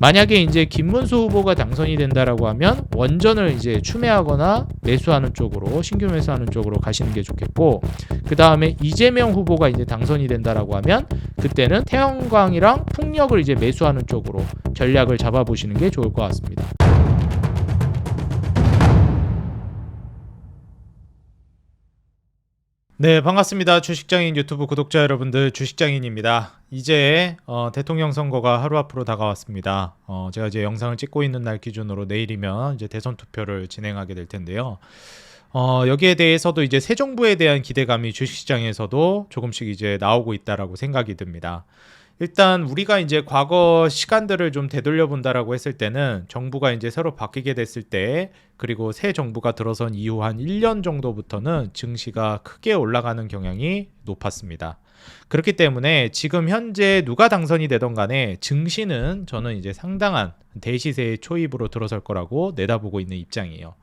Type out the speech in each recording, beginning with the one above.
만약에 이제 김문수 후보가 당선이 된다라고 하면 원전을 이제 추매하거나 매수하는 쪽으로, 신규 매수하는 쪽으로 가시는 게 좋겠고, 그 다음에 이재명 후보가 이제 당선이 된다라고 하면 그때는 태양광이랑 풍력을 이제 매수하는 쪽으로 전략을 잡아보시는 게 좋을 것 같습니다. 네, 반갑습니다. 주식장인 유튜브 구독자 여러분들, 주식장인입니다. 이제 대통령 선거가 하루 앞으로 다가왔습니다. 제가 이제 영상을 찍고 있는 날 기준으로 내일이면 이제 대선 투표를 진행하게 될 텐데요. 여기에 대해서도 이제 새 정부에 대한 기대감이 주식시장에서도 조금씩 이제 나오고 있다라고 생각이 듭니다. 일단 우리가 이제 과거 시간들을 좀 되돌려 본다라고 했을 때는 정부가 이제 새로 바뀌게 됐을 때, 그리고 새 정부가 들어선 이후 한 1년 정도부터는 증시가 크게 올라가는 경향이 높았습니다. 그렇기 때문에 지금 현재 누가 당선이 되던 간에 증시는 저는 이제 상당한 대시세의 초입으로 들어설 거라고 내다보고 있는 입장이에요.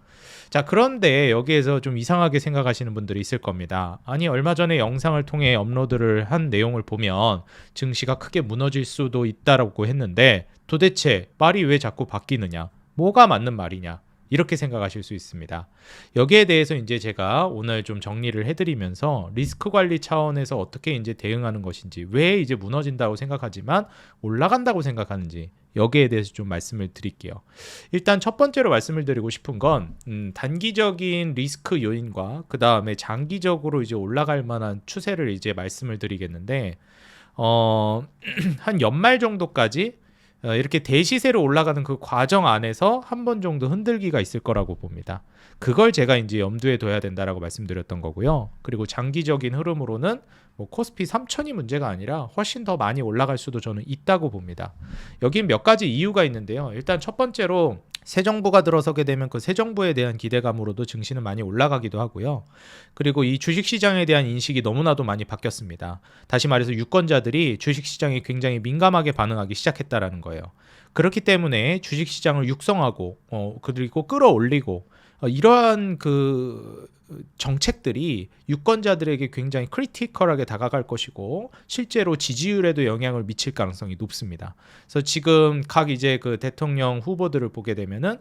자, 그런데 여기에서 좀 이상하게 생각하시는 분들이 있을 겁니다. 아니, 얼마 전에 영상을 통해 업로드를 한 내용을 보면 증시가 크게 무너질 수도 있다라고 했는데 도대체 말이 왜 자꾸 바뀌느냐? 뭐가 맞는 말이냐? 이렇게 생각하실 수 있습니다. 여기에 대해서 이제 제가 오늘 좀 정리를 해드리면서 리스크 관리 차원에서 어떻게 이제 대응하는 것인지, 왜 이제 무너진다고 생각하지만 올라간다고 생각하는지, 여기에 대해서 좀 말씀을 드릴게요. 일단 첫 번째로 말씀을 드리고 싶은 건 단기적인 리스크 요인과 그 다음에 장기적으로 이제 올라갈 만한 추세를 이제 말씀을 드리겠는데, 한 연말 정도까지 이렇게 대시세로 올라가는 그 과정 안에서 한 번 정도 흔들기가 있을 거라고 봅니다. 그걸 제가 이제 염두에 둬야 된다라고 말씀드렸던 거고요. 그리고 장기적인 흐름으로는 뭐 코스피 3000이 문제가 아니라 훨씬 더 많이 올라갈 수도 저는 있다고 봅니다. 여긴 몇 가지 이유가 있는데요. 일단 첫 번째로 새 정부가 들어서게 되면 그 새 정부에 대한 기대감으로도 증시는 많이 올라가기도 하고요. 그리고 이 주식시장에 대한 인식이 너무나도 많이 바뀌었습니다. 다시 말해서 유권자들이 주식시장에 굉장히 민감하게 반응하기 시작했다라는 거예요. 그렇기 때문에 주식시장을 육성하고 그리고 끌어올리고 이러한 그 정책들이 유권자들에게 굉장히 크리티컬하게 다가갈 것이고 실제로 지지율에도 영향을 미칠 가능성이 높습니다. 그래서 지금 각 이제 그 대통령 후보들을 보게 되면은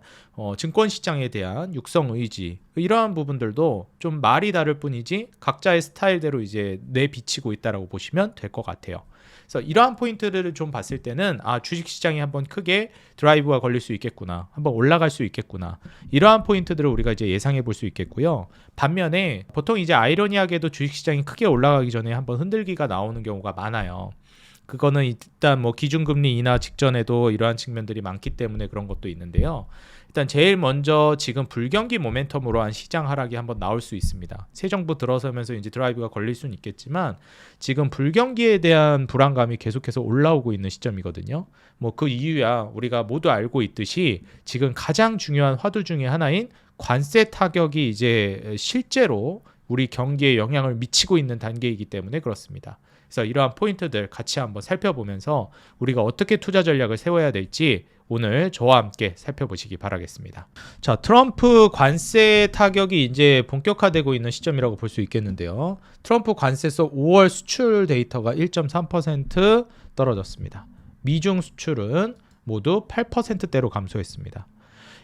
증권 시장에 대한 육성 의지, 이러한 부분들도 좀 말이 다를 뿐이지 각자의 스타일대로 이제 내비치고 있다라고 보시면 될 것 같아요. 그래서 이러한 포인트를 좀 봤을 때는 주식시장이 한번 크게 드라이브가 걸릴 수 있겠구나, 한번 올라갈 수 있겠구나, 이러한 포인트들을 우리가 이제 예상해 볼 수 있겠고요. 반면에 보통 이제 아이러니하게도 주식시장이 크게 올라가기 전에 한번 흔들기가 나오는 경우가 많아요. 그거는 일단 뭐 기준금리 인하 직전에도 이러한 측면들이 많기 때문에 그런 것도 있는데요. 일단 제일 먼저 지금 불경기 모멘텀으로 한 시장 하락이 한번 나올 수 있습니다. 새 정부 들어서면서 이제 드라이브가 걸릴 수는 있겠지만 지금 불경기에 대한 불안감이 계속해서 올라오고 있는 시점이거든요. 뭐 그 이유야 우리가 모두 알고 있듯이 지금 가장 중요한 화두 중에 하나인 관세 타격이 이제 실제로 우리 경기에 영향을 미치고 있는 단계이기 때문에 그렇습니다. 그래서 이러한 포인트들 같이 한번 살펴보면서 우리가 어떻게 투자 전략을 세워야 될지 오늘 저와 함께 살펴보시기 바라겠습니다. 자, 트럼프 관세 타격이 이제 본격화되고 있는 시점이라고 볼 수 있겠는데요. 트럼프 관세서 5월 수출 데이터가 1.3% 떨어졌습니다. 미중 수출은 모두 8%대로 감소했습니다.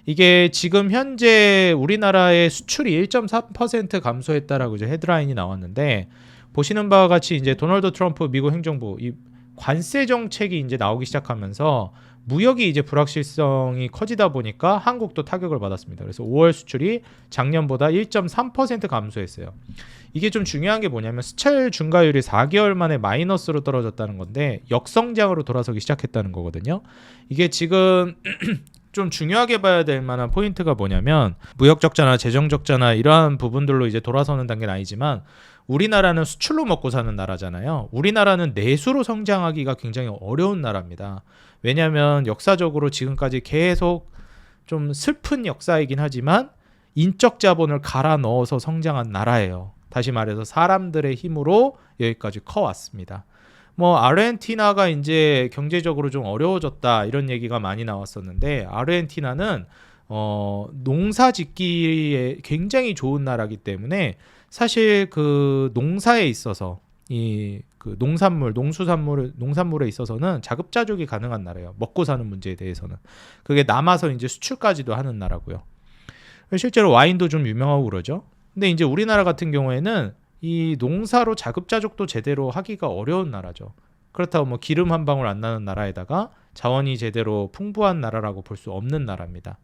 이게 지금 현재 우리나라의 수출이 1.3% 감소했다라고 이제 헤드라인이 나왔는데, 보시는 바와 같이 이제 도널드 트럼프 미국 행정부 이 관세 정책이 이제 나오기 시작하면서 무역이 이제 불확실성이 커지다 보니까 한국도 타격을 받았습니다. 그래서 5월 수출이 작년보다 1.3% 감소했어요. 이게 좀 중요한 게 뭐냐면 수출 증가율이 4개월 만에 마이너스로 떨어졌다는 건데 역성장으로 돌아서기 시작했다는 거거든요. 이게 지금 좀 중요하게 봐야 될 만한 포인트가 뭐냐면 무역 적자나 재정 적자나 이러한 부분들로 이제 돌아서는 단계는 아니지만 우리나라는 수출로 먹고 사는 나라잖아요. 우리나라는 내수로 성장하기가 굉장히 어려운 나라입니다. 왜냐하면 역사적으로 지금까지 계속 좀 슬픈 역사이긴 하지만 인적 자본을 갈아 넣어서 성장한 나라예요. 다시 말해서 사람들의 힘으로 여기까지 커왔습니다. 뭐 아르헨티나가 이제 경제적으로 좀 어려워졌다 이런 얘기가 많이 나왔었는데, 아르헨티나는 농사 짓기에 굉장히 좋은 나라이기 때문에 사실 그 농사에 있어서 이 그 농산물에 있어서는 자급자족이 가능한 나라예요. 먹고 사는 문제에 대해서는. 그게 남아서 이제 수출까지도 하는 나라고요. 실제로 와인도 좀 유명하고 그러죠. 근데 이제 우리나라 같은 경우에는 이 농사로 자급자족도 제대로 하기가 어려운 나라죠. 그렇다고 뭐 기름 한 방울 안 나는 나라에다가 자원이 제대로 풍부한 나라라고 볼 수 없는 나라입니다.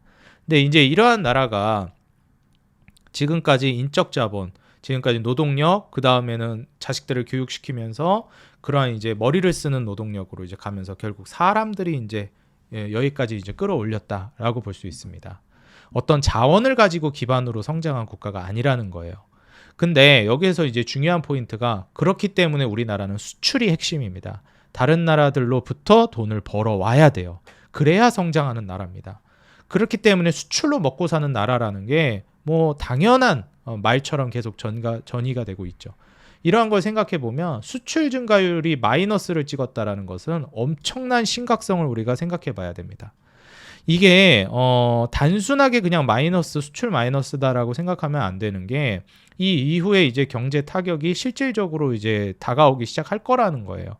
근데 이제 이러한 나라가 지금까지 인적 자본, 지금까지 노동력, 그 다음에는 자식들을 교육시키면서 그러한 이제 머리를 쓰는 노동력으로 이제 가면서 결국 사람들이 이제 여기까지 이제 끌어올렸다라고 볼 수 있습니다. 어떤 자원을 가지고 기반으로 성장한 국가가 아니라는 거예요. 근데 여기에서 이제 중요한 포인트가 그렇기 때문에 우리나라는 수출이 핵심입니다. 다른 나라들로부터 돈을 벌어와야 돼요. 그래야 성장하는 나라입니다. 그렇기 때문에 수출로 먹고 사는 나라라는 게 뭐 당연한 말처럼 계속 전이가 되고 있죠. 이러한 걸 생각해 보면 수출 증가율이 마이너스를 찍었다라는 것은 엄청난 심각성을 우리가 생각해 봐야 됩니다. 이게 단순하게 그냥 마이너스, 수출 마이너스다라고 생각하면 안 되는 게 이 이후에 이제 경제 타격이 실질적으로 이제 다가오기 시작할 거라는 거예요.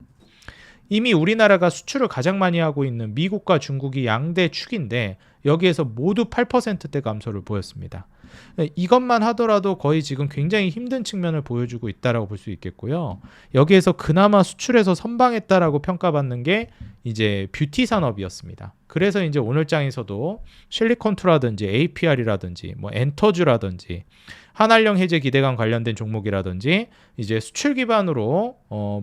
이미 우리나라가 수출을 가장 많이 하고 있는 미국과 중국이 양대 축인데 여기에서 모두 8%대 감소를 보였습니다. 이것만 하더라도 거의 지금 굉장히 힘든 측면을 보여주고 있다라고 볼 수 있겠고요. 여기에서 그나마 수출에서 선방했다라고 평가받는 게 이제 뷰티 산업이었습니다. 그래서 이제 오늘 장에서도 실리콘투라든지 APR이라든지 뭐 엔터주라든지 한알령 해제 기대감 관련된 종목이라든지 이제 수출 기반으로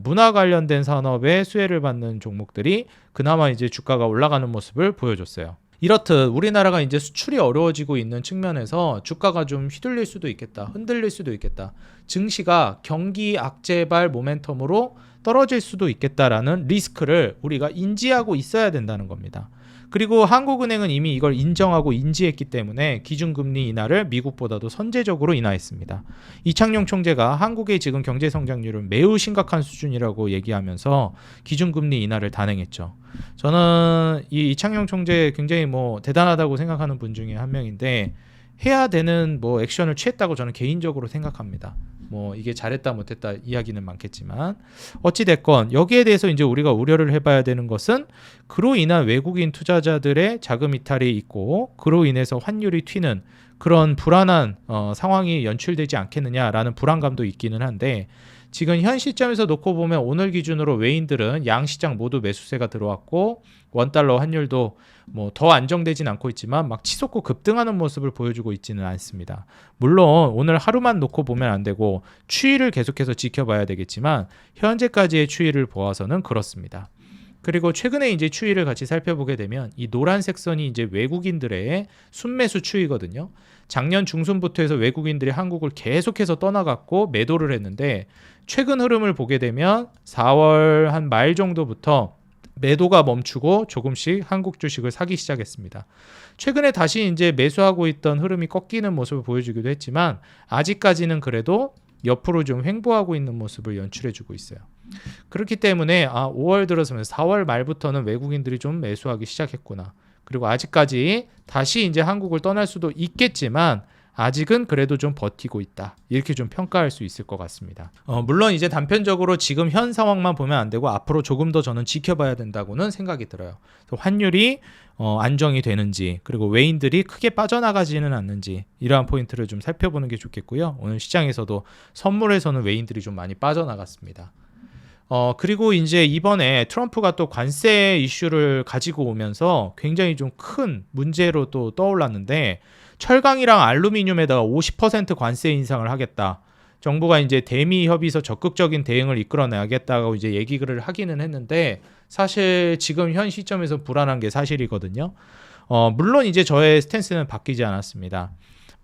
문화 관련된 산업의 수혜를 받는 종목들이 그나마 이제 주가가 올라가는 모습을 보여줬어요. 이렇듯 우리나라가 이제 수출이 어려워지고 있는 측면에서 주가가 좀 휘둘릴 수도 있겠다, 흔들릴 수도 있겠다, 증시가 경기 악재발 모멘텀으로 떨어질 수도 있겠다라는 리스크를 우리가 인지하고 있어야 된다는 겁니다. 그리고 한국은행은 이미 이걸 인정하고 인지했기 때문에 기준금리 인하를 미국보다도 선제적으로 인하했습니다. 이창용 총재가 한국의 지금 경제 성장률은 매우 심각한 수준이라고 얘기하면서 기준금리 인하를 단행했죠. 저는 이 이창용 총재 굉장히 뭐 대단하다고 생각하는 분 중에 한 명인데 해야 되는 뭐 액션을 취했다고 저는 개인적으로 생각합니다. 뭐 이게 잘했다 못했다 이야기는 많겠지만 어찌 됐건 여기에 대해서 이제 우리가 우려를 해봐야 되는 것은 그로 인한 외국인 투자자들의 자금 이탈이 있고 그로 인해서 환율이 튀는 그런 불안한 상황이 연출되지 않겠느냐라는 불안감도 있기는 한데 지금 현 시점에서 놓고 보면 오늘 기준으로 외인들은 양시장 모두 매수세가 들어왔고 원달러 환율도 뭐 더 안정되진 않고 있지만 막 치솟고 급등하는 모습을 보여주고 있지는 않습니다. 물론 오늘 하루만 놓고 보면 안 되고 추이를 계속해서 지켜봐야 되겠지만 현재까지의 추이를 보아서는 그렇습니다. 그리고 최근에 이제 추이를 같이 살펴보게 되면 이 노란색 선이 이제 외국인들의 순매수 추이거든요. 작년 중순부터 해서 외국인들이 한국을 계속해서 떠나갔고 매도를 했는데 최근 흐름을 보게 되면 4월 한 말 정도부터 매도가 멈추고 조금씩 한국 주식을 사기 시작했습니다. 최근에 다시 이제 매수하고 있던 흐름이 꺾이는 모습을 보여주기도 했지만 아직까지는 그래도 옆으로 좀 횡보하고 있는 모습을 연출해주고 있어요. 그렇기 때문에 5월 들어서면서 4월 말부터는 외국인들이 좀 매수하기 시작했구나. 그리고 아직까지 다시 이제 한국을 떠날 수도 있겠지만 아직은 그래도 좀 버티고 있다. 이렇게 좀 평가할 수 있을 것 같습니다. 물론 이제 단편적으로 지금 현 상황만 보면 안 되고 앞으로 조금 더 저는 지켜봐야 된다고는 생각이 들어요. 환율이 안정이 되는지 그리고 외인들이 크게 빠져나가지는 않는지 이러한 포인트를 좀 살펴보는 게 좋겠고요. 오늘 시장에서도 선물에서는 외인들이 좀 많이 빠져나갔습니다. 그리고 이제 이번에 트럼프가 또 관세 이슈를 가지고 오면서 굉장히 좀 큰 문제로 또 떠올랐는데 철강이랑 알루미늄에다가 50% 관세 인상을 하겠다. 정부가 이제 대미 협의서 적극적인 대응을 이끌어내야겠다고 이제 얘기를 하기는 했는데 사실 지금 현 시점에서 불안한 게 사실이거든요. 물론 이제 저의 스탠스는 바뀌지 않았습니다.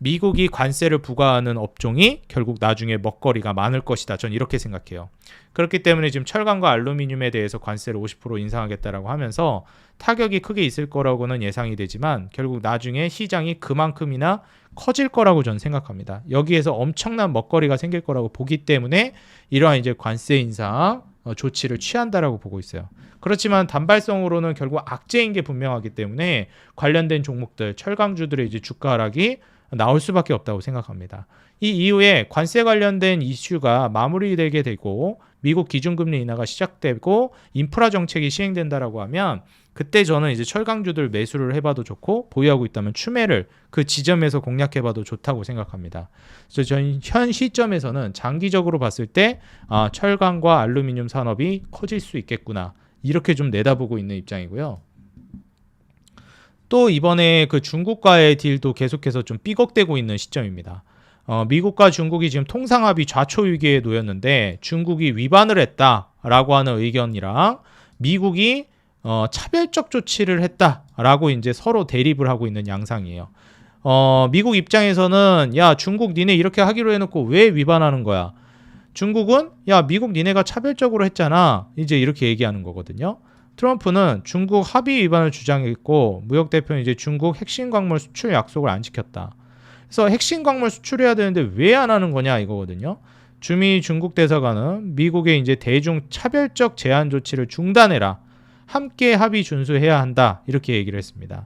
미국이 관세를 부과하는 업종이 결국 나중에 먹거리가 많을 것이다. 전 이렇게 생각해요. 그렇기 때문에 지금 철강과 알루미늄에 대해서 관세를 50% 인상하겠다라고 하면서 타격이 크게 있을 거라고는 예상이 되지만 결국 나중에 시장이 그만큼이나 커질 거라고 저는 생각합니다. 여기에서 엄청난 먹거리가 생길 거라고 보기 때문에 이러한 이제 관세 인상 조치를 취한다라고 보고 있어요. 그렇지만 단발성으로는 결국 악재인 게 분명하기 때문에 관련된 종목들, 철강주들의 이제 주가 하락이 나올 수밖에 없다고 생각합니다. 이 이후에 관세 관련된 이슈가 마무리되게 되고 미국 기준금리 인하가 시작되고 인프라 정책이 시행된다라고 하면 그때 저는 이제 철강주들 매수를 해봐도 좋고 보유하고 있다면 추매를 그 지점에서 공략해봐도 좋다고 생각합니다. 그래서 저는 현 시점에서는 장기적으로 봤을 때 철강과 알루미늄 산업이 커질 수 있겠구나 이렇게 좀 내다보고 있는 입장이고요. 또 이번에 그 중국과의 딜도 계속해서 좀 삐걱대고 있는 시점입니다. 미국과 중국이 지금 통상합의 좌초 위기에 놓였는데 중국이 위반을 했다라고 하는 의견이랑 미국이 차별적 조치를 했다라고 이제 서로 대립을 하고 있는 양상이에요. 미국 입장에서는 야 중국 니네 이렇게 하기로 해놓고 왜 위반하는 거야? 중국은 야 미국 니네가 차별적으로 했잖아. 이제 이렇게 얘기하는 거거든요. 트럼프는 중국 합의 위반을 주장했고 무역 대표는 이제 중국 핵심 광물 수출 약속을 안 지켰다. 그래서 핵심 광물 수출해야 되는데 왜 안 하는 거냐 이거거든요. 주미 중국 대사관은 미국의 이제 대중 차별적 제한 조치를 중단해라. 함께 합의 준수해야 한다. 이렇게 얘기를 했습니다.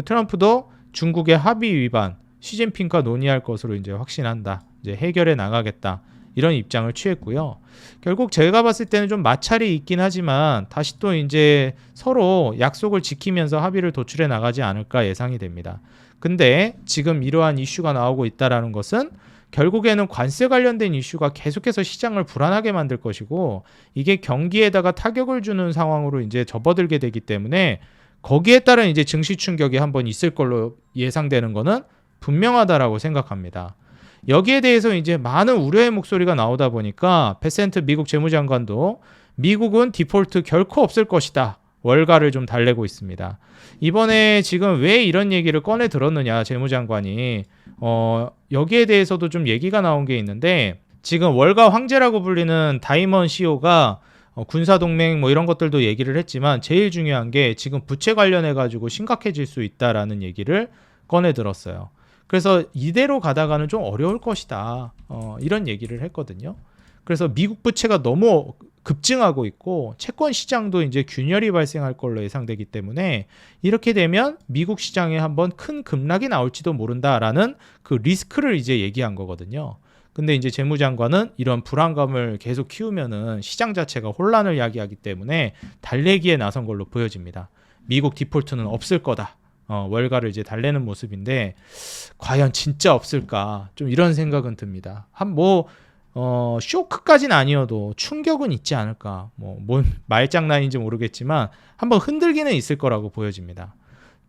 트럼프도 중국의 합의 위반, 시진핑과 논의할 것으로 이제 확신한다. 이제 해결해 나가겠다. 이런 입장을 취했고요. 결국 제가 봤을 때는 좀 마찰이 있긴 하지만 다시 또 이제 서로 약속을 지키면서 합의를 도출해 나가지 않을까 예상이 됩니다. 근데 지금 이러한 이슈가 나오고 있다라는 것은 결국에는 관세 관련된 이슈가 계속해서 시장을 불안하게 만들 것이고 이게 경기에다가 타격을 주는 상황으로 이제 접어들게 되기 때문에 거기에 따른 이제 증시 충격이 한번 있을 걸로 예상되는 거는 분명하다라고 생각합니다. 여기에 대해서 이제 많은 우려의 목소리가 나오다 보니까 베센트 미국 재무장관도 미국은 디폴트 결코 없을 것이다. 월가를 좀 달래고 있습니다. 이번에 지금 왜 이런 얘기를 꺼내 들었느냐 재무장관이 여기에 대해서도 좀 얘기가 나온 게 있는데 지금 월가 황제라고 불리는 다이먼 CEO가 군사동맹 뭐 이런 것들도 얘기를 했지만 제일 중요한 게 지금 부채 관련해 가지고 심각해질 수 있다라는 얘기를 꺼내 들었어요. 그래서 이대로 가다가는 좀 어려울 것이다. 이런 얘기를 했거든요. 그래서 미국 부채가 너무 급증하고 있고 채권 시장도 이제 균열이 발생할 걸로 예상되기 때문에 이렇게 되면 미국 시장에 한번 큰 급락이 나올지도 모른다라는 그 리스크를 이제 얘기한 거거든요. 근데 이제 재무장관은 이런 불안감을 계속 키우면은 시장 자체가 혼란을 야기하기 때문에 달래기에 나선 걸로 보여집니다. 미국 디폴트는 없을 거다. 월가를 이제 달래는 모습인데 과연 진짜 없을까? 좀 이런 생각은 듭니다. 쇼크까지는 아니어도 충격은 있지 않을까. 뭔 말장난인지 모르겠지만 한번 흔들기는 있을 거라고 보여집니다.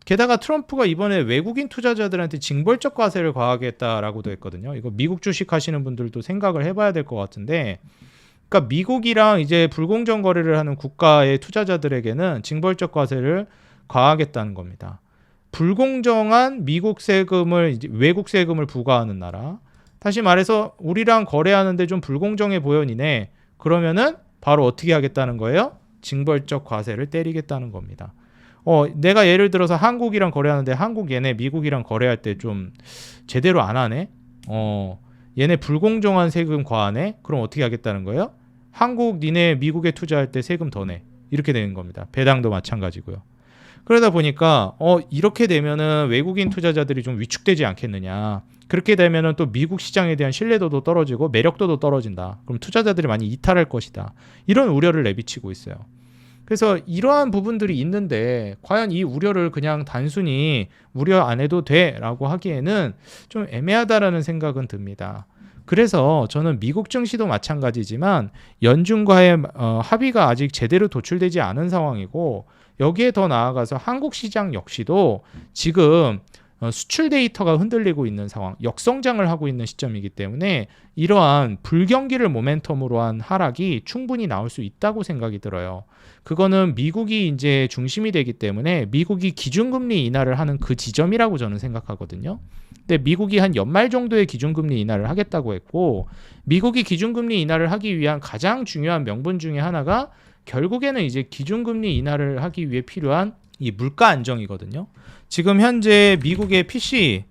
게다가 트럼프가 이번에 외국인 투자자들한테 징벌적 과세를 과하겠다라고도 했거든요. 이거 미국 주식 하시는 분들도 생각을 해봐야 될 것 같은데, 그러니까 미국이랑 이제 불공정 거래를 하는 국가의 투자자들에게는 징벌적 과세를 과하겠다는 겁니다. 불공정한 미국 세금을 이제 외국 세금을 부과하는 나라. 다시 말해서 우리랑 거래하는데 좀 불공정해 보여니네. 그러면은 바로 어떻게 하겠다는 거예요? 징벌적 과세를 때리겠다는 겁니다. 내가 예를 들어서 한국이랑 거래하는데 한국 얘네 미국이랑 거래할 때 좀 제대로 안 하네. 얘네 불공정한 세금 과하네. 그럼 어떻게 하겠다는 거예요? 한국 니네 미국에 투자할 때 세금 더 내. 이렇게 되는 겁니다. 배당도 마찬가지고요. 그러다 보니까 이렇게 되면은 외국인 투자자들이 좀 위축되지 않겠느냐. 그렇게 되면은 또 미국 시장에 대한 신뢰도도 떨어지고 매력도도 떨어진다. 그럼 투자자들이 많이 이탈할 것이다. 이런 우려를 내비치고 있어요. 그래서 이러한 부분들이 있는데 과연 이 우려를 그냥 단순히 우려 안 해도 돼라고 하기에는 좀 애매하다라는 생각은 듭니다. 그래서 저는 미국 증시도 마찬가지지만 연준과의 합의가 아직 제대로 도출되지 않은 상황이고 여기에 더 나아가서 한국 시장 역시도 지금 수출 데이터가 흔들리고 있는 상황, 역성장을 하고 있는 시점이기 때문에 이러한 불경기를 모멘텀으로 한 하락이 충분히 나올 수 있다고 생각이 들어요. 그거는 미국이 이제 중심이 되기 때문에 미국이 기준금리 인하를 하는 그 지점이라고 저는 생각하거든요. 근데 미국이 한 연말 정도에 기준금리 인하를 하겠다고 했고 미국이 기준금리 인하를 하기 위한 가장 중요한 명분 중에 하나가 결국에는 이제 기준금리 인하를 하기 위해 필요한 이 물가 안정이거든요. 지금 현재 미국의 PCE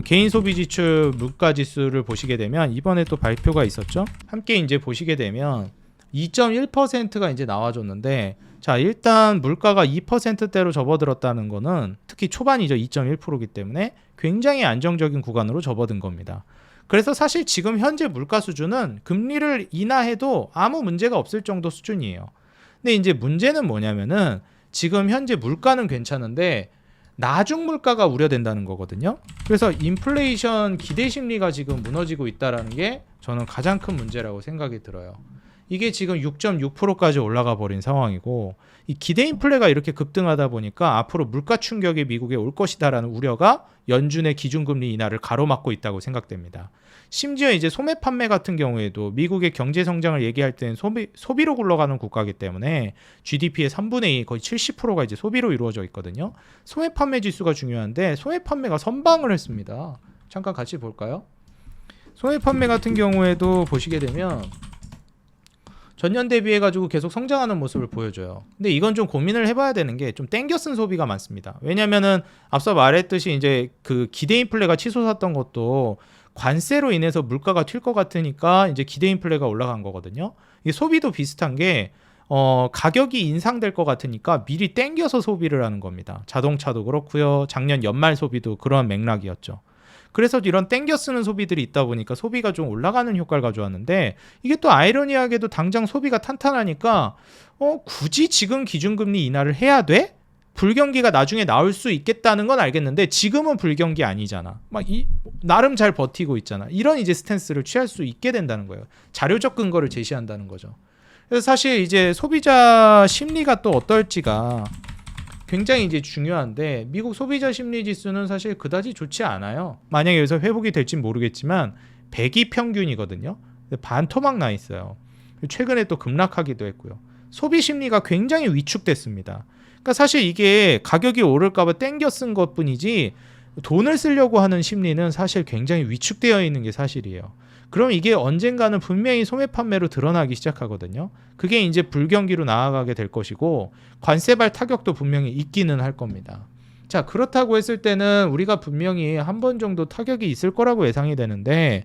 개인 소비 지출 물가 지수를 보시게 되면 이번에 또 발표가 있었죠. 함께 이제 보시게 되면 2.1%가 이제 나와줬는데 자 일단 물가가 2%대로 접어들었다는 거는 특히 초반이죠. 2.1%이기 때문에 굉장히 안정적인 구간으로 접어든 겁니다. 그래서 사실 지금 현재 물가 수준은 금리를 인하해도 아무 문제가 없을 정도 수준이에요. 근데 이제 문제는 뭐냐면은 지금 현재 물가는 괜찮은데 나중 물가가 우려된다는 거거든요. 그래서 인플레이션 기대 심리가 지금 무너지고 있다라는 게 저는 가장 큰 문제라고 생각이 들어요. 이게 지금 6.6%까지 올라가 버린 상황이고, 이 기대 인플레가 이렇게 급등하다 보니까 앞으로 물가 충격이 미국에 올 것이다라는 우려가 연준의 기준금리 인하를 가로막고 있다고 생각됩니다. 심지어 이제 소매 판매 같은 경우에도 미국의 경제 성장을 얘기할 때는 소비로 굴러가는 국가이기 때문에 GDP의 3분의 2, 거의 70%가 이제 소비로 이루어져 있거든요. 소매 판매 지수가 중요한데 소매 판매가 선방을 했습니다. 잠깐 같이 볼까요? 소매 판매 같은 경우에도 보시게 되면 전년 대비해 가지고 계속 성장하는 모습을 보여줘요. 근데 이건 좀 고민을 해봐야 되는 게 좀 땡겨 쓴 소비가 많습니다. 왜냐면은 앞서 말했듯이 이제 그 기대 인플레가 치솟았던 것도 관세로 인해서 물가가 튈 것 같으니까 이제 기대 인플레가 올라간 거거든요. 이게 소비도 비슷한 게 가격이 인상될 것 같으니까 미리 땡겨서 소비를 하는 겁니다. 자동차도 그렇고요. 작년 연말 소비도 그런 맥락이었죠. 그래서 이런 땡겨 쓰는 소비들이 있다 보니까 소비가 좀 올라가는 효과를 가져왔는데, 이게 또 아이러니하게도 당장 소비가 탄탄하니까 굳이 지금 기준금리 인하를 해야 돼? 불경기가 나중에 나올 수 있겠다는 건 알겠는데 지금은 불경기 아니잖아. 나름 잘 버티고 있잖아. 이런 이제 스탠스를 취할 수 있게 된다는 거예요. 자료적 근거를 제시한다는 거죠. 그래서 사실 이제 소비자 심리가 또 어떨지가 굉장히 이제 중요한데, 미국 소비자 심리 지수는 사실 그다지 좋지 않아요. 만약에 여기서 회복이 될진 모르겠지만 100이 평균이거든요. 반토막 나 있어요. 최근에 또 급락하기도 했고요. 소비 심리가 굉장히 위축됐습니다. 그러니까 사실 이게 가격이 오를까봐 땡겨 쓴 것뿐이지 돈을 쓰려고 하는 심리는 사실 굉장히 위축되어 있는 게 사실이에요. 그럼 이게 언젠가는 분명히 소매 판매로 드러나기 시작하거든요. 그게 이제 불경기로 나아가게 될 것이고, 관세발 타격도 분명히 있기는 할 겁니다. 자, 그렇다고 했을 때는 우리가 분명히 한 번 정도 타격이 있을 거라고 예상이 되는데,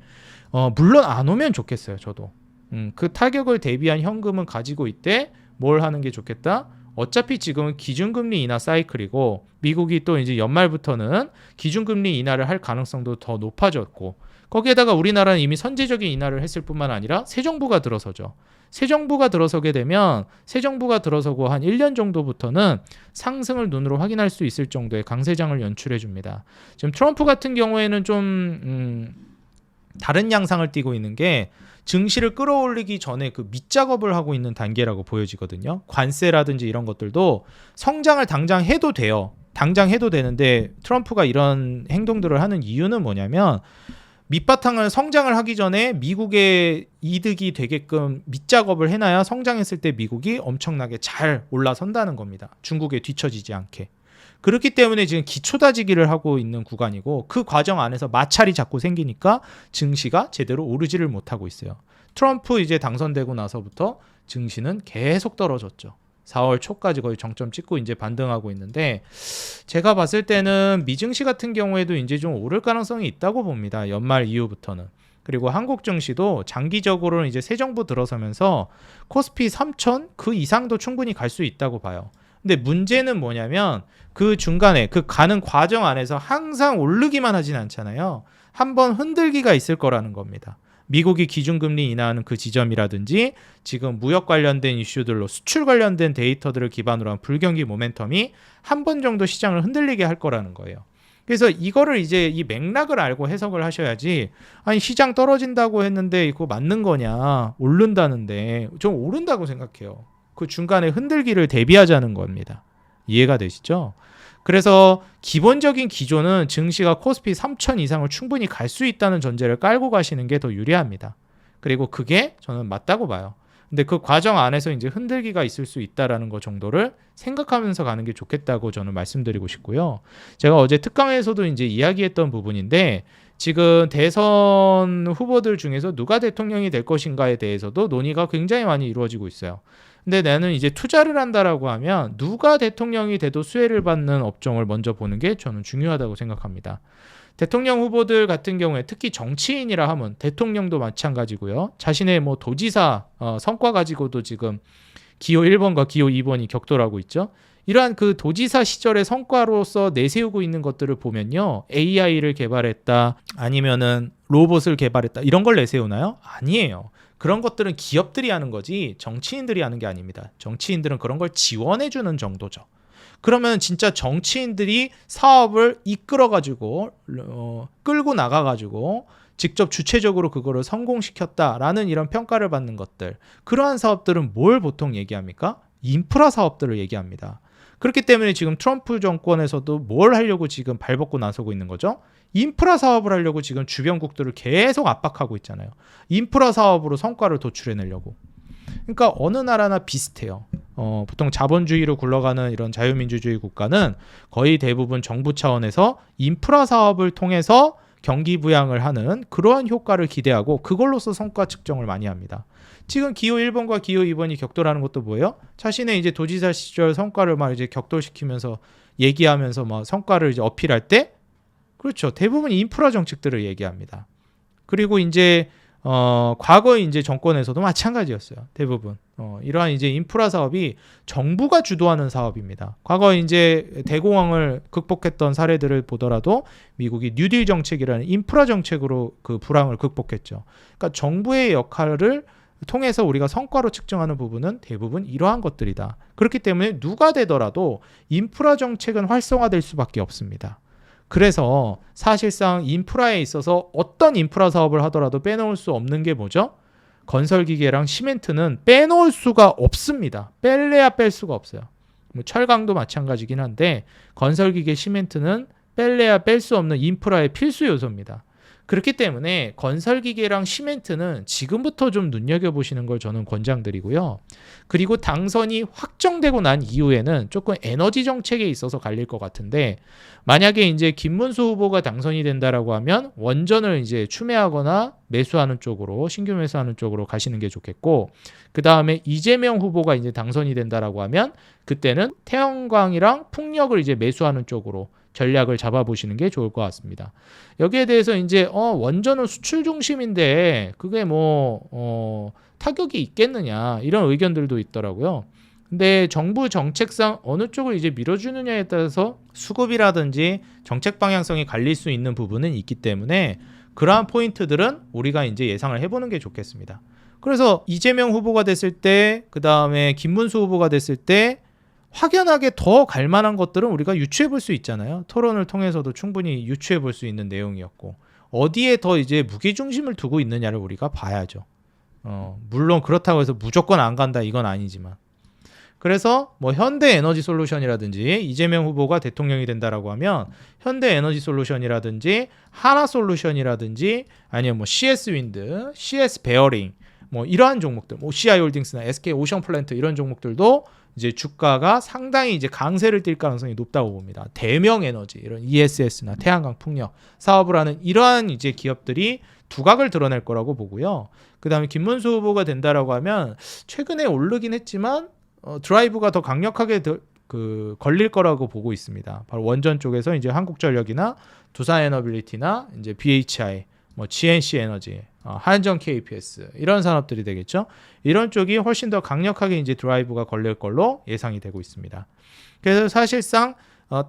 물론 안 오면 좋겠어요. 저도 그 타격을 대비한 현금은 가지고 있되 뭘 하는 게 좋겠다? 어차피 지금은 기준금리 인하 사이클이고, 미국이 또 이제 연말부터는 기준금리 인하를 할 가능성도 더 높아졌고, 거기에다가 우리나라는 이미 선제적인 인하를 했을 뿐만 아니라 새 정부가 들어서죠. 새 정부가 들어서게 되면, 새 정부가 들어서고 한 1년 정도부터는 상승을 눈으로 확인할 수 있을 정도의 강세장을 연출해 줍니다. 지금 트럼프 같은 경우에는 좀 다른 양상을 띠고 있는 게, 증시를 끌어올리기 전에 그 밑작업을 하고 있는 단계라고 보여지거든요. 관세라든지 이런 것들도 성장을 당장 해도 돼요. 당장 해도 되는데 트럼프가 이런 행동들을 하는 이유는 뭐냐면, 밑바탕을 성장을 하기 전에 미국의 이득이 되게끔 밑작업을 해놔야 성장했을 때 미국이 엄청나게 잘 올라선다는 겁니다. 중국에 뒤처지지 않게. 그렇기 때문에 지금 기초다지기를 하고 있는 구간이고, 그 과정 안에서 마찰이 자꾸 생기니까 증시가 제대로 오르지를 못하고 있어요. 트럼프 이제 당선되고 나서부터 증시는 계속 떨어졌죠. 4월 초까지 거의 정점 찍고 이제 반등하고 있는데, 제가 봤을 때는 미증시 같은 경우에도 이제 좀 오를 가능성이 있다고 봅니다. 연말 이후부터는. 그리고 한국 증시도 장기적으로는 이제 새 정부 들어서면서 코스피 3,000 그 이상도 충분히 갈 수 있다고 봐요. 근데 문제는 뭐냐면, 그 중간에 그 가는 과정 안에서 항상 오르기만 하진 않잖아요. 한번 흔들기가 있을 거라는 겁니다. 미국이 기준금리 인하하는 그 지점이라든지 지금 무역 관련된 이슈들로 수출 관련된 데이터들을 기반으로 한 불경기 모멘텀이 한 번 정도 시장을 흔들리게 할 거라는 거예요. 그래서 이거를 이제 이 맥락을 알고 해석을 하셔야지, 아니 시장 떨어진다고 했는데 이거 맞는 거냐, 오른다는데, 좀 오른다고 생각해요. 그 중간에 흔들기를 대비하자는 겁니다. 이해가 되시죠? 그래서 기본적인 기조는 증시가 코스피 3,000 이상을 충분히 갈 수 있다는 전제를 깔고 가시는 게 더 유리합니다. 그리고 그게 저는 맞다고 봐요. 근데 그 과정 안에서 이제 흔들기가 있을 수 있다라는 거 정도를 생각하면서 가는 게 좋겠다고 저는 말씀드리고 싶고요. 제가 어제 특강에서도 이제 이야기했던 부분인데, 지금 대선 후보들 중에서 누가 대통령이 될 것인가에 대해서도 논의가 굉장히 많이 이루어지고 있어요. 근데 나는 이제 투자를 한다라고 하면 누가 대통령이 돼도 수혜를 받는 업종을 먼저 보는 게 저는 중요하다고 생각합니다. 대통령 후보들 같은 경우에 특히 정치인이라 하면 대통령도 마찬가지고요. 자신의 뭐 도지사 성과 가지고도 지금 기호 1번과 기호 2번이 격돌하고 있죠. 이러한 그 도지사 시절의 성과로서 내세우고 있는 것들을 보면요. AI를 개발했다, 아니면은 로봇을 개발했다, 이런 걸 내세우나요? 아니에요. 그런 것들은 기업들이 하는 거지 정치인들이 하는 게 아닙니다. 정치인들은 그런 걸 지원해주는 정도죠. 그러면 진짜 정치인들이 사업을 이끌어가지고 끌고 나가가지고 직접 주체적으로 그거를 성공시켰다라는 이런 평가를 받는 것들, 그러한 사업들은 뭘 보통 얘기합니까? 인프라 사업들을 얘기합니다. 그렇기 때문에 지금 트럼프 정권에서도 뭘 하려고 지금 발벗고 나서고 있는 거죠? 인프라 사업을 하려고 지금 주변국들을 계속 압박하고 있잖아요. 인프라 사업으로 성과를 도출해내려고. 그러니까 어느 나라나 비슷해요. 보통 자본주의로 굴러가는 이런 자유민주주의 국가는 거의 대부분 정부 차원에서 인프라 사업을 통해서 경기 부양을 하는 그러한 효과를 기대하고 그걸로서 성과 측정을 많이 합니다. 지금 기호 1번과 기호 2번이 격돌하는 것도 뭐예요? 자신의 이제 도지사 시절 성과를 막 이제 격돌시키면서 얘기하면서 막 성과를 이제 어필할 때, 그렇죠. 대부분 인프라 정책들을 얘기합니다. 그리고 이제 과거 이제 정권에서도 마찬가지였어요. 대부분 이러한 이제 인프라 사업이 정부가 주도하는 사업입니다. 과거 이제 대공황을 극복했던 사례들을 보더라도 미국이 뉴딜 정책이라는 인프라 정책으로 그 불황을 극복했죠. 그러니까 정부의 역할을 통해서 우리가 성과로 측정하는 부분은 대부분 이러한 것들이다. 그렇기 때문에 누가 되더라도 인프라 정책은 활성화될 수밖에 없습니다. 그래서 사실상 인프라에 있어서 어떤 인프라 사업을 하더라도 빼놓을 수 없는 게 뭐죠? 건설기계랑 시멘트는 빼놓을 수가 없습니다. 뺄래야 뺄 수가 없어요. 뭐 철강도 마찬가지긴 한데 건설기계, 시멘트는 뺄래야 뺄 수 없는 인프라의 필수 요소입니다. 그렇기 때문에 건설기계랑 시멘트는 지금부터 좀 눈여겨보시는 걸 저는 권장드리고요. 그리고 당선이 확정되고 난 이후에는 조금 에너지 정책에 있어서 갈릴 것 같은데, 만약에 이제 김문수 후보가 당선이 된다라고 하면 원전을 이제 추매하거나 매수하는 쪽으로, 신규 매수하는 쪽으로 가시는 게 좋겠고, 그 다음에 이재명 후보가 이제 당선이 된다라고 하면 그때는 태양광이랑 풍력을 이제 매수하는 쪽으로 전략을 잡아보시는 게 좋을 것 같습니다. 여기에 대해서 이제 원전은 수출 중심인데 그게 뭐 타격이 있겠느냐, 이런 의견들도 있더라고요. 근데 정부 정책상 어느 쪽을 이제 밀어주느냐에 따라서 수급이라든지 정책 방향성이 갈릴 수 있는 부분은 있기 때문에 그러한 포인트들은 우리가 이제 예상을 해보는 게 좋겠습니다. 그래서 이재명 후보가 됐을 때, 그 다음에 김문수 후보가 됐을 때 확연하게 더 갈만한 것들은 우리가 유추해 볼 수 있잖아요. 토론을 통해서도 충분히 유추해 볼 수 있는 내용이었고, 어디에 더 이제 무게중심을 두고 있느냐를 우리가 봐야죠. 물론 그렇다고 해서 무조건 안 간다 이건 아니지만, 그래서 뭐 현대에너지솔루션이라든지 이재명 후보가 대통령이 된다라고 하면 현대에너지솔루션이라든지 하나솔루션이라든지 아니면 뭐 CS윈드, CS베어링, 뭐 이러한 종목들, 뭐 CI홀딩스나 SK오션플랜트 이런 종목들도 이제 주가가 상당히 이제 강세를 띌 가능성이 높다고 봅니다. 대명에너지, 이런 ESS나 태양광, 풍력 사업을 하는 이러한 이제 기업들이 두각을 드러낼 거라고 보고요. 그 다음에 김문수 후보가 된다라고 하면 최근에 오르긴 했지만 드라이브가 더 강력하게 걸릴 거라고 보고 있습니다. 바로 원전 쪽에서 이제 한국전력이나 두산에너빌리티나 이제 BHI, 뭐 GNC 에너지, 한전 KPS 이런 산업들이 되겠죠. 이런 쪽이 훨씬 더 강력하게 이제 드라이브가 걸릴 걸로 예상이 되고 있습니다. 그래서 사실상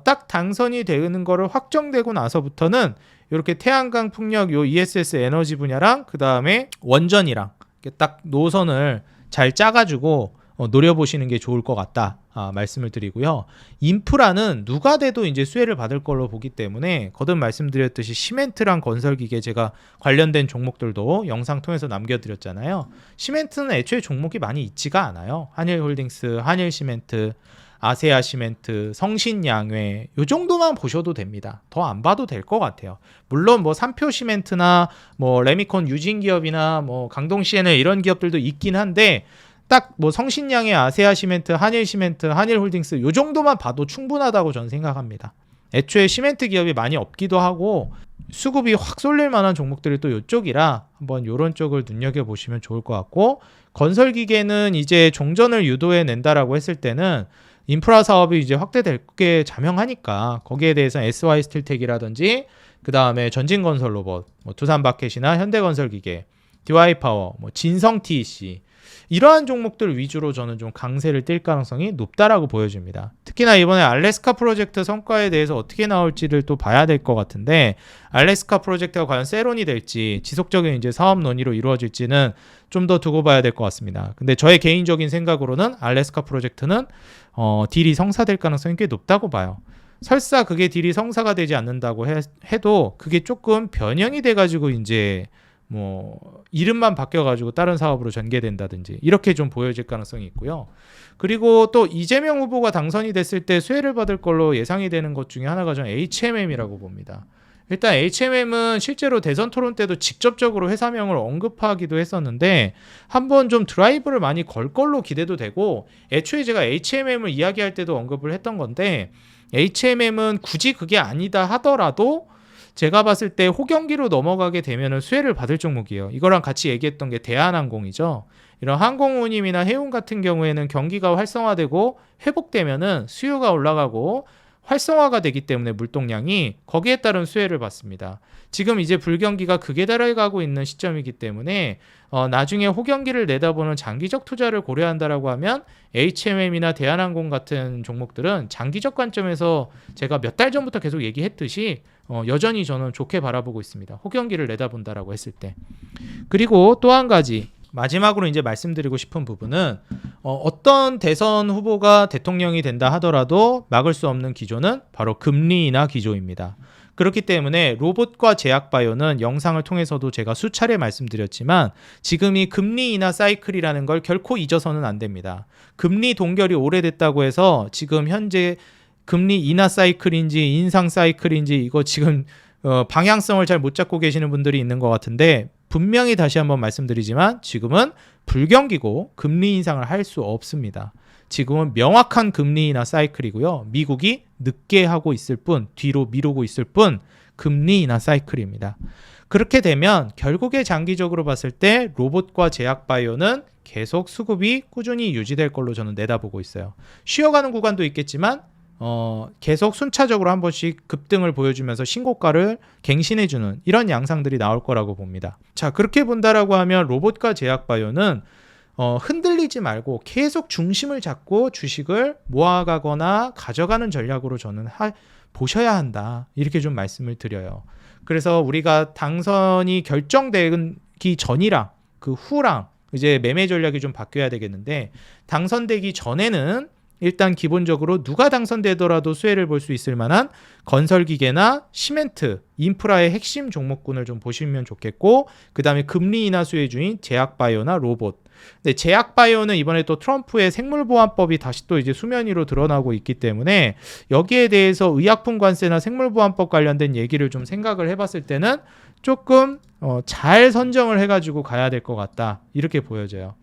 딱 당선이 되는 거를 확정되고 나서부터는 이렇게 태양광, 풍력, 요 ESS 에너지 분야랑 그 다음에 원전이랑 이렇게 딱 노선을 잘 짜가지고 노려보시는 게 좋을 것 같다 말씀을 드리고요. 인프라는 누가 돼도 이제 수혜를 받을 걸로 보기 때문에 거듭 말씀드렸듯이 시멘트랑 건설기계 제가 관련된 종목들도 영상 통해서 남겨드렸잖아요. 시멘트는 애초에 종목이 많이 있지가 않아요. 한일홀딩스, 한일시멘트, 아세아시멘트, 성신양회 요 정도만 보셔도 됩니다. 더 안 봐도 될 것 같아요. 물론 뭐 삼표시멘트나 뭐 레미콘 유진기업이나 뭐 강동CNL 이런 기업들도 있긴 한데 딱 뭐 성신양의 아세아시멘트, 한일시멘트, 한일홀딩스 요 정도만 봐도 충분하다고 저는 생각합니다. 애초에 시멘트 기업이 많이 없기도 하고 수급이 확 쏠릴 만한 종목들이 또 이쪽이라 한번 이런 쪽을 눈여겨보시면 좋을 것 같고, 건설기계는 이제 종전을 유도해 낸다라고 했을 때는 인프라 사업이 이제 확대될 게 자명하니까 거기에 대해서 SY스틸텍이라든지 그 다음에 전진건설로봇, 뭐 두산바켓이나 현대건설기계, DY파워, 뭐 진성TEC 이러한 종목들 위주로 저는 좀 강세를 띨 가능성이 높다라고 보여집니다. 특히나 이번에 알래스카 프로젝트 성과에 대해서 어떻게 나올지를 또 봐야 될 것 같은데, 알래스카 프로젝트가 과연 세론이 될지 지속적인 이제 사업 논의로 이루어질지는 좀 더 두고 봐야 될 것 같습니다. 근데 저의 개인적인 생각으로는 알래스카 프로젝트는 딜이 성사될 가능성이 꽤 높다고 봐요. 설사 그게 딜이 성사가 되지 않는다고 해도 그게 조금 변형이 돼가지고 이제 뭐 이름만 바뀌어가지고 다른 사업으로 전개된다든지 이렇게 좀 보여질 가능성이 있고요. 그리고 또 이재명 후보가 당선이 됐을 때 수혜를 받을 걸로 예상이 되는 것 중에 하나가 저는 HMM이라고 봅니다. 일단 HMM은 실제로 대선 토론 때도 직접적으로 회사명을 언급하기도 했었는데 한번 좀 드라이브를 많이 걸 걸로 기대도 되고, 애초에 제가 HMM을 이야기할 때도 언급을 했던 건데, HMM은 굳이 그게 아니다 하더라도 제가 봤을 때 호경기로 넘어가게 되면 수혜를 받을 종목이에요. 이거랑 같이 얘기했던 게 대한항공이죠. 이런 항공운임이나 해운 같은 경우에는 경기가 활성화되고 회복되면은 수요가 올라가고 활성화가 되기 때문에 물동량이 거기에 따른 수혜를 받습니다. 지금 이제 불경기가 극에 달해가고 있는 시점이기 때문에 나중에 호경기를 내다보는 장기적 투자를 고려한다라고 하면 HMM이나 대한항공 같은 종목들은 장기적 관점에서 제가 몇 달 전부터 계속 얘기했듯이 여전히 저는 좋게 바라보고 있습니다. 호경기를 내다본다라고 했을 때. 그리고 또 한 가지 마지막으로 이제 말씀드리고 싶은 부분은 어떤 대선 후보가 대통령이 된다 하더라도 막을 수 없는 기조는 바로 금리 인하 기조입니다. 그렇기 때문에 로봇과 제약바이오는 영상을 통해서도 제가 수차례 말씀드렸지만 지금 이 금리 인하 사이클이라는 걸 결코 잊어서는 안 됩니다. 금리 동결이 오래됐다고 해서 지금 현재 금리 인하 사이클인지 인상 사이클인지 이거 지금 방향성을 잘 못 잡고 계시는 분들이 있는 것 같은데, 분명히 다시 한번 말씀드리지만 지금은 불경기고 금리 인상을 할 수 없습니다. 지금은 명확한 금리 인하 사이클이고요. 미국이 늦게 하고 있을 뿐, 뒤로 미루고 있을 뿐 금리 인하 사이클입니다. 그렇게 되면 결국에 장기적으로 봤을 때 로봇과 제약바이오는 계속 수급이 꾸준히 유지될 걸로 저는 내다보고 있어요. 쉬어가는 구간도 있겠지만 계속 순차적으로 한 번씩 급등을 보여주면서 신고가를 갱신해주는 이런 양상들이 나올 거라고 봅니다. 자, 그렇게 본다라고 하면 로봇과 제약바이오는 흔들리지 말고 계속 중심을 잡고 주식을 모아가거나 가져가는 전략으로 저는 보셔야 한다, 이렇게 좀 말씀을 드려요. 그래서 우리가 당선이 결정되기 전이랑 그 후랑 이제 매매 전략이 좀 바뀌어야 되겠는데, 당선되기 전에는 일단 기본적으로 누가 당선되더라도 수혜를 볼 수 있을 만한 건설기계나 시멘트, 인프라의 핵심 종목군을 좀 보시면 좋겠고, 그 다음에 금리 인하 수혜주인 제약바이오나 로봇. 근데 제약바이오는 이번에 또 트럼프의 생물보안법이 다시 또 이제 수면 위로 드러나고 있기 때문에 여기에 대해서 의약품 관세나 생물보안법 관련된 얘기를 좀 생각을 해봤을 때는 조금 잘 선정을 해가지고 가야 될 것 같다, 이렇게 보여져요.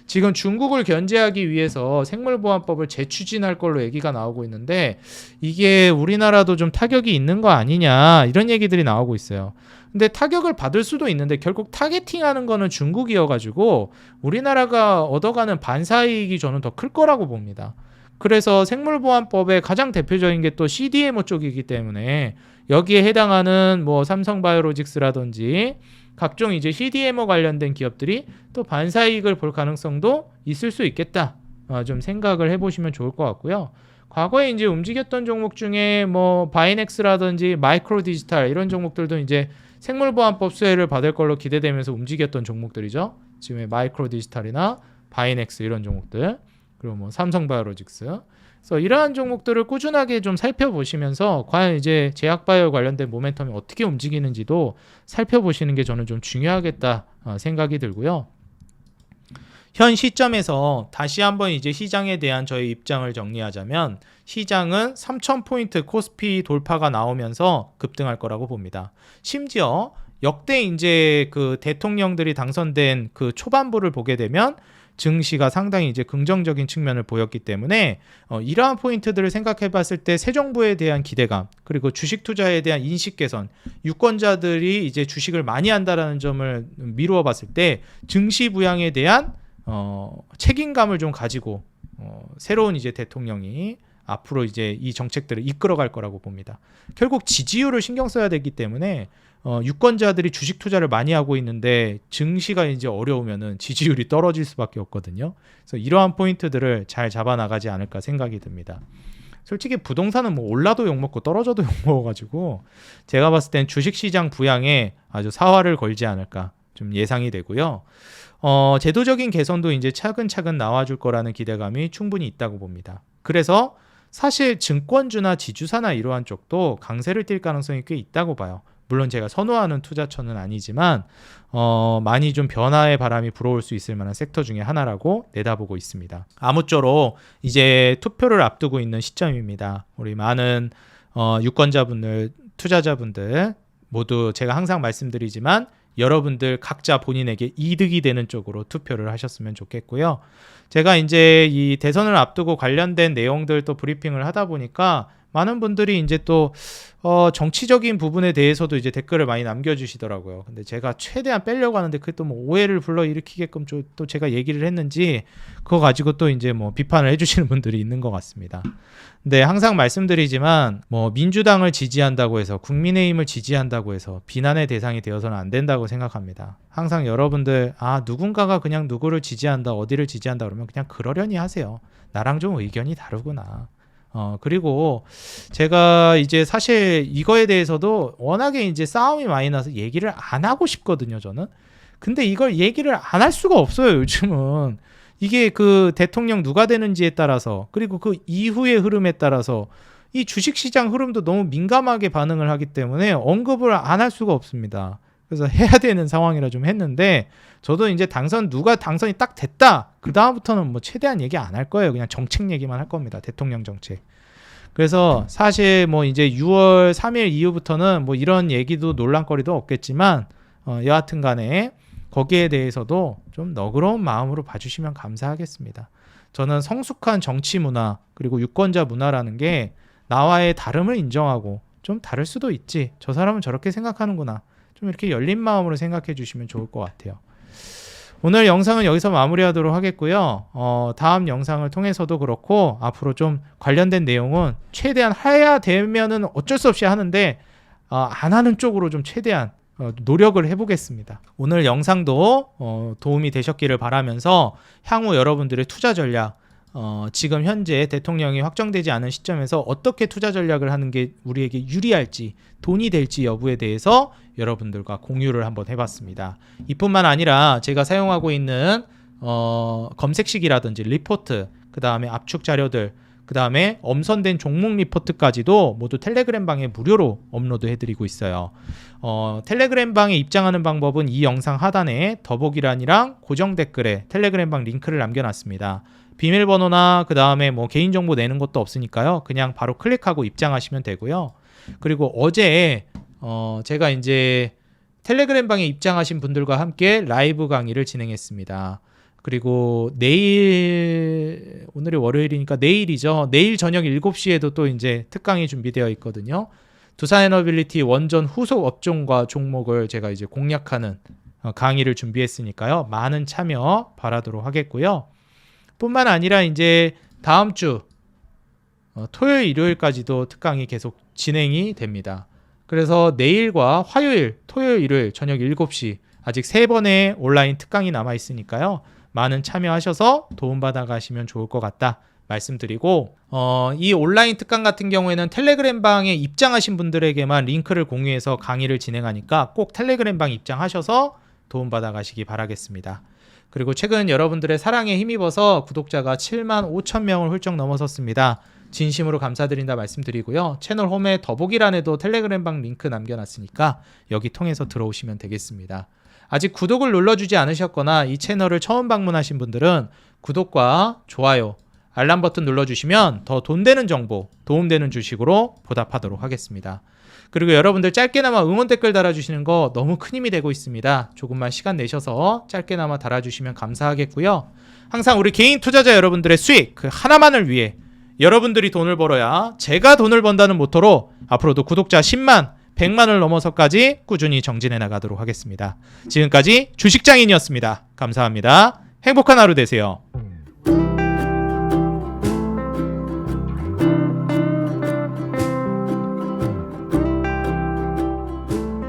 지금 중국을 견제하기 위해서 생물보안법을 재추진할 걸로 얘기가 나오고 있는데 이게 우리나라도 좀 타격이 있는 거 아니냐, 이런 얘기들이 나오고 있어요. 근데 타격을 받을 수도 있는데 결국 타겟팅하는 거는 중국이어가지고 우리나라가 얻어가는 반사이익이 저는 더 클 거라고 봅니다. 그래서 생물보안법의 가장 대표적인 게 또 CDMO 쪽이기 때문에 여기에 해당하는 뭐 삼성바이오로직스라든지 각종 이제 CDMO 관련된 기업들이 또 반사이익을 볼 가능성도 있을 수 있겠다, 좀 생각을 해보시면 좋을 것 같고요. 과거에 이제 움직였던 종목 중에 뭐 바이넥스라든지 마이크로 디지털 이런 종목들도 이제 생물보안법 수혜를 받을 걸로 기대되면서 움직였던 종목들이죠. 지금의 마이크로 디지털이나 바이넥스 이런 종목들, 그리고 뭐 삼성바이오로직스. 그래서 이러한 종목들을 꾸준하게 좀 살펴보시면서 과연 이제 제약바이오 관련된 모멘텀이 어떻게 움직이는지도 살펴보시는 게 저는 좀 중요하겠다 생각이 들고요. 현 시점에서 다시 한번 이제 시장에 대한 저의 입장을 정리하자면 시장은 3,000포인트 코스피 돌파가 나오면서 급등할 거라고 봅니다. 심지어 역대 이제 그 대통령들이 당선된 그 초반부를 보게 되면 증시가 상당히 이제 긍정적인 측면을 보였기 때문에 이러한 포인트들을 생각해 봤을 때 새 정부에 대한 기대감, 그리고 주식 투자에 대한 인식 개선, 유권자들이 이제 주식을 많이 한다라는 점을 미루어 봤을 때 증시 부양에 대한 책임감을 좀 가지고 새로운 이제 대통령이 앞으로 이제 이 정책들을 이끌어갈 거라고 봅니다. 결국 지지율을 신경 써야 되기 때문에 유권자들이 주식 투자를 많이 하고 있는데 증시가 이제 어려우면은 지지율이 떨어질 수밖에 없거든요. 그래서 이러한 포인트들을 잘 잡아 나가지 않을까 생각이 듭니다. 솔직히 부동산은 뭐 올라도 욕먹고 떨어져도 욕먹어가지고 제가 봤을 땐 주식시장 부양에 아주 사활을 걸지 않을까 좀 예상이 되고요. 제도적인 개선도 이제 차근차근 나와줄 거라는 기대감이 충분히 있다고 봅니다. 그래서 사실 증권주나 지주사나 이러한 쪽도 강세를 띌 가능성이 꽤 있다고 봐요. 물론 제가 선호하는 투자처는 아니지만 많이 좀 변화의 바람이 불어올 수 있을 만한 섹터 중에 하나라고 내다보고 있습니다. 아무쪼록 이제 투표를 앞두고 있는 시점입니다. 우리 많은 유권자분들, 투자자분들 모두 제가 항상 말씀드리지만 여러분들 각자 본인에게 이득이 되는 쪽으로 투표를 하셨으면 좋겠고요. 제가 이제 이 대선을 앞두고 관련된 내용들 또 브리핑을 하다 보니까 많은 분들이 이제 또 정치적인 부분에 대해서도 이제 댓글을 많이 남겨주시더라고요. 근데 제가 최대한 빼려고 하는데 그게 또 뭐 오해를 불러일으키게끔 또 제가 얘기를 했는지 그거 가지고 또 이제 뭐 비판을 해주시는 분들이 있는 것 같습니다. 근데 항상 말씀드리지만 뭐 민주당을 지지한다고 해서 국민의힘을 지지한다고 해서 비난의 대상이 되어서는 안 된다고 생각합니다. 항상 여러분들 누군가가 그냥 누구를 지지한다 어디를 지지한다 그러면 그냥 그러려니 하세요. 나랑 좀 의견이 다르구나. 그리고 제가 이제 사실 이거에 대해서도 워낙에 이제 싸움이 많이 나서 얘기를 안 하고 싶거든요, 저는. 근데 이걸 얘기를 안 할 수가 없어요, 요즘은. 이게 그 대통령 누가 되는지에 따라서, 그리고 그 이후의 흐름에 따라서 이 주식시장 흐름도 너무 민감하게 반응을 하기 때문에 언급을 안 할 수가 없습니다. 그래서 해야 되는 상황이라 좀 했는데, 저도 이제 누가 당선이 딱 됐다. 그 다음부터는 뭐 최대한 얘기 안 할 거예요. 그냥 정책 얘기만 할 겁니다. 대통령 정책. 그래서 사실 뭐 이제 6월 3일 이후부터는 뭐 이런 얘기도 논란거리도 없겠지만, 여하튼 간에 거기에 대해서도 좀 너그러운 마음으로 봐주시면 감사하겠습니다. 저는 성숙한 정치 문화, 그리고 유권자 문화라는 게 나와의 다름을 인정하고 좀 다를 수도 있지. 저 사람은 저렇게 생각하는구나. 좀 이렇게 열린 마음으로 생각해 주시면 좋을 것 같아요. 오늘 영상은 여기서 마무리하도록 하겠고요. 다음 영상을 통해서도 그렇고 앞으로 좀 관련된 내용은 최대한 해야 되면은 어쩔 수 없이 하는데 안 하는 쪽으로 좀 최대한 노력을 해보겠습니다. 오늘 영상도 도움이 되셨기를 바라면서 향후 여러분들의 투자 전략 지금 현재 대통령이 확정되지 않은 시점에서 어떻게 투자 전략을 하는 게 우리에게 유리할지 돈이 될지 여부에 대해서 여러분들과 공유를 한번 해봤습니다. 이뿐만 아니라 제가 사용하고 있는 검색식이라든지 리포트, 그 다음에 압축 자료들, 그 다음에 엄선된 종목 리포트까지도 모두 텔레그램 방에 무료로 업로드 해드리고 있어요. 텔레그램 방에 입장하는 방법은 이 영상 하단에 더보기란이랑 고정 댓글에 텔레그램 방 링크를 남겨놨습니다. 비밀번호나 그 다음에 뭐 개인정보 내는 것도 없으니까요. 그냥 바로 클릭하고 입장하시면 되고요. 그리고 어제 제가 이제 텔레그램 방에 입장하신 분들과 함께 라이브 강의를 진행했습니다. 그리고 내일, 오늘이 월요일이니까 내일이죠. 내일 저녁 7시에도 또 이제 특강이 준비되어 있거든요. 두산에너빌리티 원전 후속 업종과 종목을 제가 이제 공략하는 강의를 준비했으니까요. 많은 참여 바라도록 하겠고요. 뿐만 아니라 이제 다음 주 토요일, 일요일까지도 특강이 계속 진행이 됩니다. 그래서 내일과 화요일, 토요일, 일요일 저녁 7시 아직 3번의 온라인 특강이 남아 있으니까요. 많은 참여하셔서 도움받아 가시면 좋을 것 같다 말씀드리고 이 온라인 특강 같은 경우에는 텔레그램 방에 입장하신 분들에게만 링크를 공유해서 강의를 진행하니까 꼭 텔레그램 방 입장하셔서 도움받아 가시기 바라겠습니다. 그리고 최근 여러분들의 사랑에 힘입어서 구독자가 7만 5천 명을 훌쩍 넘어섰습니다. 진심으로 감사드린다 말씀드리고요. 채널 홈에 더보기란에도 텔레그램 방 링크 남겨놨으니까 여기 통해서 들어오시면 되겠습니다. 아직 구독을 눌러주지 않으셨거나 이 채널을 처음 방문하신 분들은 구독과 좋아요, 알람 버튼 눌러주시면 더 돈 되는 정보, 도움되는 주식으로 보답하도록 하겠습니다. 그리고 여러분들 짧게나마 응원 댓글 달아주시는 거 너무 큰 힘이 되고 있습니다. 조금만 시간 내셔서 짧게나마 달아주시면 감사하겠고요. 항상 우리 개인 투자자 여러분들의 수익 그 하나만을 위해 여러분들이 돈을 벌어야 제가 돈을 번다는 모토로 앞으로도 구독자 10만, 100만을 넘어서까지 꾸준히 정진해 나가도록 하겠습니다. 지금까지 주식장인이었습니다. 감사합니다. 행복한 하루 되세요.